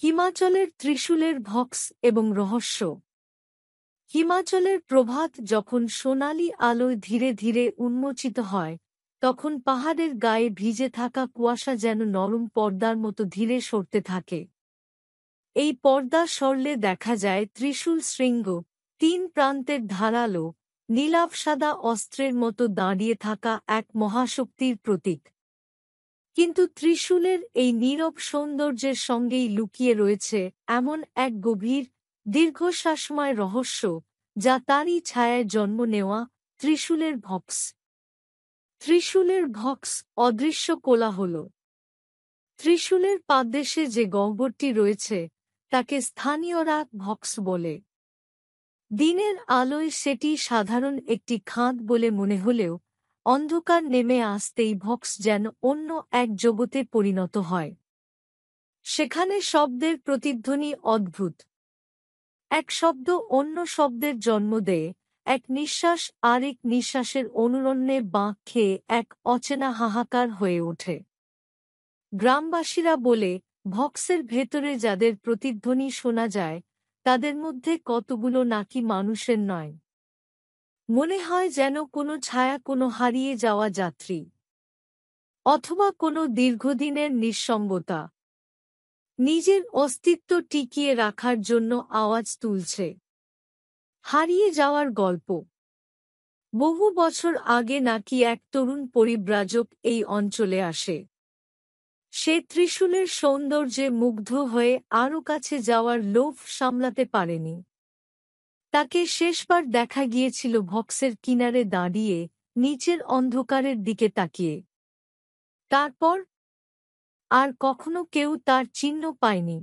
হিমাচলের ত্রিশূলের Volks এবং রহস্য। হিমাচলের প্রভাত যখন সোনালি আলোয় ধীরে ধীরে উন্মোচিত হয়, তখন পাহাড়ের গায়ে ভিজে থাকা কুয়াশা যেন নরম পর্দার মতো ধীরে সরতে থাকে। এই পর্দা সরলে দেখা যায় ত্রিশূল শৃঙ্গ, তিন প্রান্তের ধারালো, নীলাভ সাদা অস্ত্রের মতো দাঁড়িয়ে থাকা এক মহাশক্তির প্রতীক। কিন্তু ত্রিশূলের এই নীরব সৌন্দর্যের সঙ্গেই লুকিয়ে রয়েছে এমন এক গভীর, দীর্ঘশ্বাসময় রহস্য, যা তারই ছায়ায় জন্ম নেওয়া ত্রিশূলের ভক্স। ত্রিশূলের ভক্স অদৃশ্য কোলাহল। ত্রিশূলের পাদদেশে যে গহ্বরটি রয়েছে, তাকে স্থানীয়রা ভক্স বলে। দিনের আলোয় সেটি সাধারণ একটি খাদ বলে মনে হলেও, অন্ধকার নেমে আসতেই ভক্স যেন অন্য এক জগতে পরিণত হয়। সেখানে শব্দের প্রতিধ্বনি অদ্ভুত। এক শব্দ অন্য শব্দের জন্ম দেয়, এক নিঃশ্বাস আরেক নিঃশ্বাসের অনুরণ্যে বাঁক খেয়ে এক অচেনা হাহাকার হয়ে ওঠে। গ্রামবাসীরা বলে, ভক্সের ভেতরে যাদের প্রতিধ্বনি শোনা যায়, তাদের মধ্যে কতগুলো নাকি মানুষের নয়। মনে হয় যেন কোনো ছায়া, কোনো হারিয়ে যাওয়া যাত্রী, অথবা কোনো দীর্ঘদিনের নিঃসঙ্গতা নিজের অস্তিত্ব টিকিয়ে রাখার জন্য আওয়াজ তুলছে। হারিয়ে যাওয়ার গল্প। বহু বছর আগে নাকি এক তরুণ পরিব্রাজক এই অঞ্চলে আসে। সে ত্রিশূলের সৌন্দর্যে মুগ্ধ হয়ে আরও কাছে যাওয়ার লোভ সামলাতে পারেনি। তাকে শেষবার দেখা গিয়েছিল ভক্সের কিনারে দাঁড়িয়ে, নিচের অন্ধকারের দিকে তাকিয়ে। তারপর আর কখনো কেউ তার চিহ্ন পায়নি।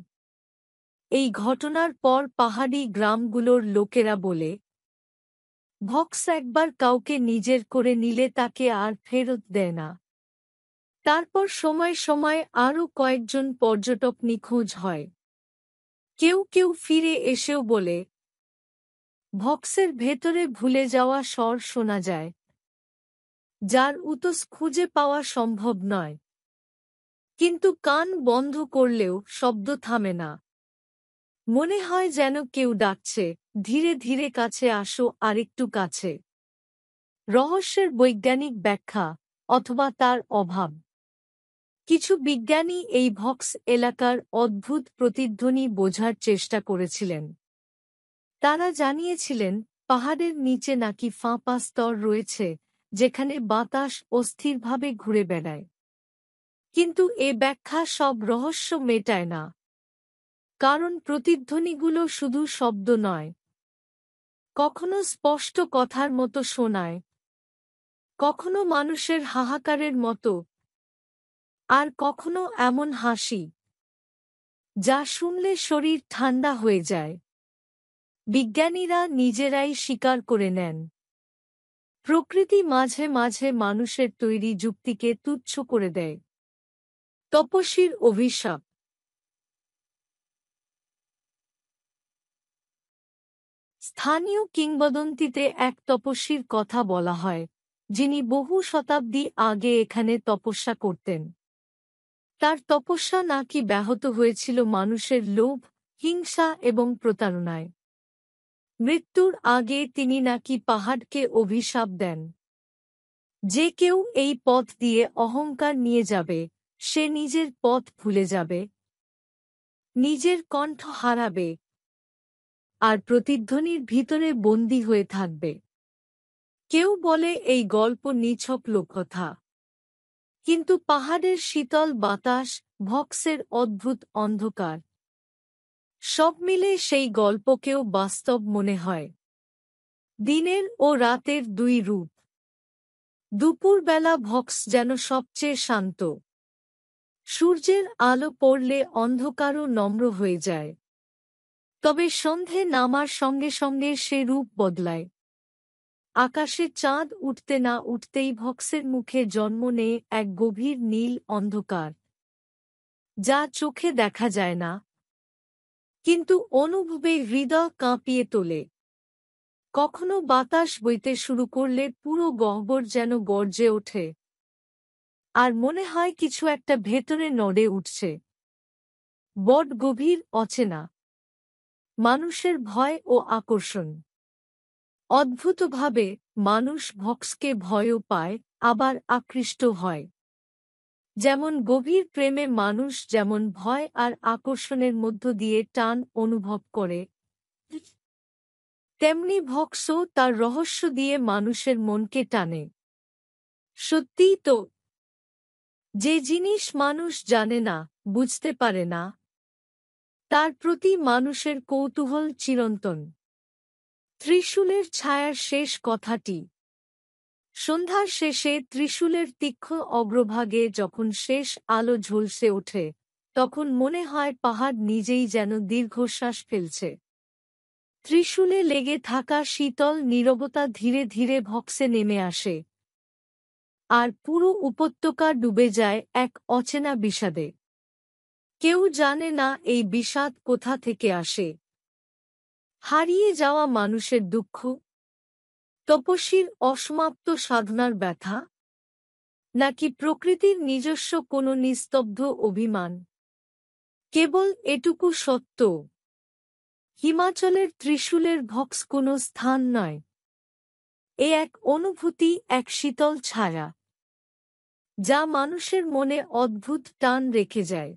এই ঘটনার পর পাহাড়ি গ্রামগুলোর লোকেরা বলে, ভক্স একবার কাউকে নিজের করে নিলে তাকে আর ফেরত দেয় না। তারপর সময় সময় আরও কয়েকজন পর্যটক নিখোঁজ হয়। কেউ কেউ ফিরে এসেও বলে, ভক্সের ভেতরে ভুলে যাওয়া স্বর শোনা যায়, যার উতস খুঁজে পাওয়া সম্ভব নয়। কিন্তু কান বন্ধ করলেও শব্দ থামে না। মনে হয় যেন কেউ ডাকছে, ধীরে ধীরে কাছে আসো, আরেকটু কাছে। রহস্যের বৈজ্ঞানিক ব্যাখ্যা, অথবা তার অভাব। কিছু বিজ্ঞানী এই ভক্স এলাকার অদ্ভুত প্রতিধ্বনি বোঝার চেষ্টা করেছিলেন। তারা জানিয়েছিলেন, পাহাড়ের নিচে নাকি ফাঁপা স্তর রয়েছে, যেখানে বাতাস অস্থিরভাবে ঘুরে বেড়ায়। কিন্তু এ ব্যাখ্যা সব রহস্য মেটায় না। কারণ প্রতিধ্বনিগুলো শুধু শব্দ নয়। কখনো স্পষ্ট কথার মতো শোনায়, কখনো মানুষের হাহাকারের মতো, আর কখনো এমন হাসি, যা শুনলে শরীর ঠান্ডা হয়ে যায়। বিজ্ঞানীরা নিজেরাই স্বীকার করে নেন, প্রকৃতি মাঝে মাঝে মানুষের তৈরি যুক্তিকে তুচ্ছ করে দেয়। তপস্বীর অভিশাপ। স্থানীয় কিংবদন্তিতে এক তপস্বীর কথা বলা হয়, যিনি বহু শতাব্দী আগে এখানে তপস্যা করতেন। তার তপস্যা নাকি ব্যাহত হয়েছিল মানুষের লোভ, হিংসা এবং প্রতারণায়। মৃত্যুর আগে তিনি নাকি পাহাড়কে অভিশাপ দেন, যে কেউ এই পথ দিয়ে অহংকার নিয়ে যাবে, সে নিজের পথ ভুলে যাবে, নিজের কণ্ঠ হারাবে, আর প্রতিধ্বনির ভিতরে বন্দী হয়ে থাকবে। কেউ বলে এই গল্প নিছক লোককথা। কিন্তু পাহাড়ের শীতল বাতাস, ভক্সের অদ্ভুত অন্ধকার, সব মিলে সেই গল্পকেও বাস্তব মনে হয়। দিনের ও রাতের দুই রূপ। দুপুরবেলা ভক্স যেন সবচেয়ে শান্ত। সূর্যের আলো পড়লে অন্ধকারও নম্র হয়ে যায়। তবে সন্ধে নামার সঙ্গে সঙ্গে সে রূপ বদলায়। আকাশে চাঁদ উঠতে না উঠতেই ভক্সের মুখে জন্ম নেয় এক গভীর নীল অন্ধকার, যা চোখে দেখা যায় না, কিন্তু অনুভবে হৃদয় কাঁপিয়ে তোলে। কখনো বাতাস বইতে শুরু করলে পুরো গহ্বর যেন গর্জে ওঠে, আর মনে হয় কিছু একটা ভেতরে নড়ে উঠছে। বড গভীর অচেনা মানুষের ভয় ও আকর্ষণ। অদ্ভুতভাবে মানুষ ভক্সকে ভয়ও পায়, আবার আকৃষ্ট হয়। যেমন গভীর প্রেমে মানুষ যেমন ভয় আর আকর্ষণের মধ্য দিয়ে টান অনুভব করে, তেমনি ভক্সও তার রহস্য দিয়ে মানুষের মনকে টানে। সত্যিই তো, যে জিনিস মানুষ জানে না, বুঝতে পারে না, তার প্রতি মানুষের কৌতূহল চিরন্তন। ত্রিশূলের ছায়ার শেষ কথাটি। সন্ধ্যার শেষে ত্রিশূলের তীক্ষ্ণ অগ্রভাগে যখন শেষ আলো ঝলসে ওঠে, তখন মনে হয় পাহাড় নিজেই যেন দীর্ঘশ্বাস ফেলছে। ত্রিশূলে লেগে থাকা শীতল নীরবতা ধীরে ধীরে ভক্সে নেমে আসে, আর পুরো উপত্যকা ডুবে যায় এক অচেনা বিষাদে। কেউ জানে না এই বিষাদ কোথা থেকে আসে। হারিয়ে যাওয়া মানুষের দুঃখ, তপস্বীর অসমাপ্ত সাধনার ব্যথা, নাকি প্রকৃতির নিজস্ব কোনো নিস্তব্ধ অভিমান। কেবল এটুকু সত্য, হিমাচলের ত্রিশূলের ভক্স কোনো স্থান নয়। এ এক অনুভূতি, এক শীতল ছায়া, যা মানুষের মনে অদ্ভুত টান রেখে যায়।